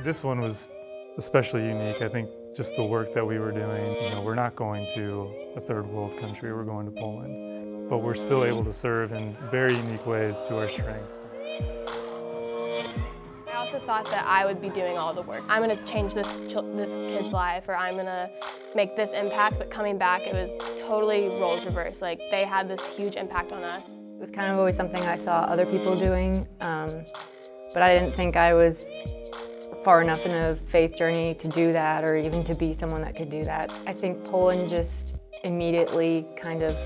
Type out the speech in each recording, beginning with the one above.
This one was especially unique. I think just the work that we were doing. We're not going to a third world country, we're going to Poland. But we're still able to serve in very unique ways to our strengths. I also thought that I would be doing all the work. I'm going to change this kid's life, or I'm going to make this impact, but coming back it was totally roles reversed. Like, they had this huge impact on us. It was kind of always something I saw other people doing, but I didn't think I was far enough in a faith journey to do that, or even to be someone that could do that. I think Poland just immediately kind of,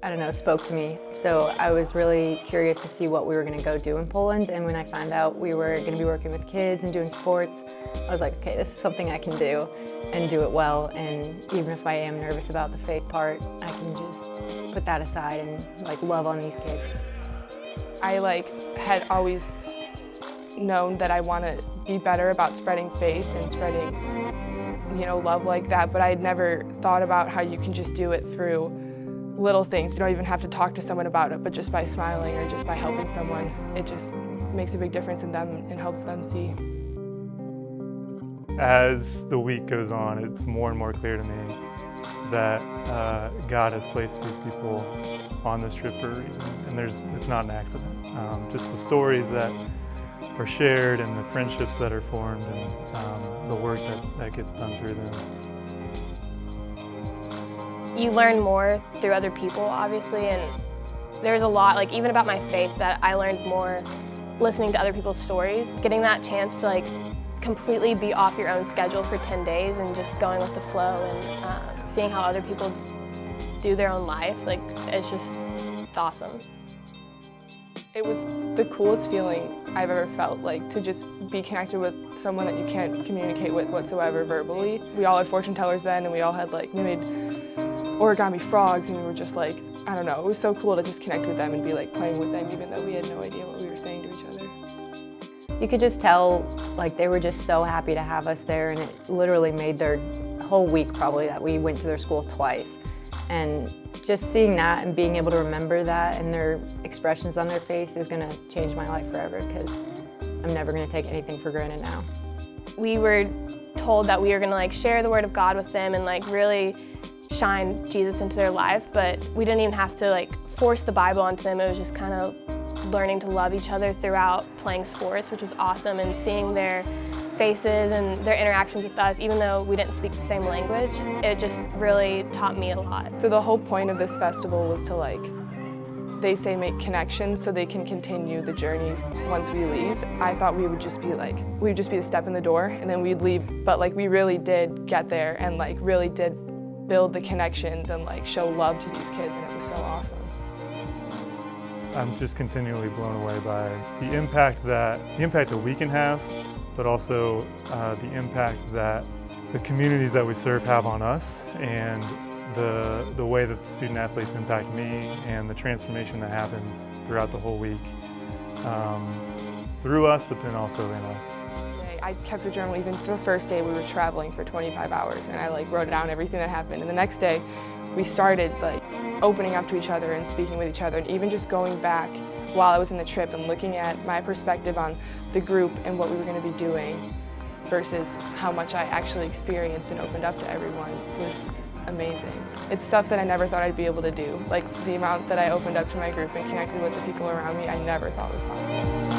I don't know, spoke to me. So I was really curious to see what we were going to go do in Poland, and when I found out we were going to be working with kids and doing sports, I was like, okay, this is something I can do and do it well, and even if I am nervous about the faith part, I can just put that aside and love on these kids. I had always known that I want to be better about spreading faith and spreading, love like that, but I had never thought about how you can just do it through little things. You don't even have to talk to someone about it, but just by smiling or just by helping someone, it just makes a big difference in them and helps them see. As the week goes on, it's more and more clear to me that God has placed these people on this trip for a reason, and it's not an accident. Just the stories that are shared and the friendships that are formed and the work that gets done through them. You learn more through other people, obviously, and there's a lot, even about my faith, that I learned more listening to other people's stories. Getting that chance to completely be off your own schedule for 10 days and just going with the flow and seeing how other people do their own life, it's awesome. It was the coolest feeling I've ever felt, to just be connected with someone that you can't communicate with whatsoever verbally. We all had fortune tellers then, and we all had we made origami frogs, and we were just I don't know, it was so cool to just connect with them and be playing with them, even though we had no idea what we were saying to each other. You could just tell they were just so happy to have us there, and it literally made their whole week probably that we went to their school twice. And just seeing that and being able to remember that and their expressions on their face is going to change my life forever, because I'm never going to take anything for granted now. We were told that we were going to share the Word of God with them and really shine Jesus into their life, but we didn't even have to force the Bible onto them. It was just kind of learning to love each other throughout playing sports, which was awesome, and seeing their faces and their interactions with us, even though we didn't speak the same language, it just really taught me a lot. So the whole point of this festival was to they say make connections so they can continue the journey once we leave. I thought we would just be the step in the door and then we'd leave, but we really did get there and really did build the connections and show love to these kids, and it was so awesome. I'm just continually blown away by the impact that we can have, but also the impact that the communities that we serve have on us, and the way that the student athletes impact me, and the transformation that happens throughout the whole week through us, but then also in us. I kept a journal. Even the first day we were traveling for 25 hours, and I wrote down everything that happened. And the next day we started opening up to each other and speaking with each other, and even just going back while I was in the trip and looking at my perspective on the group and what we were going to be doing versus how much I actually experienced and opened up to everyone was amazing. It's stuff that I never thought I'd be able to do. The amount that I opened up to my group and connected with the people around me, I never thought was possible.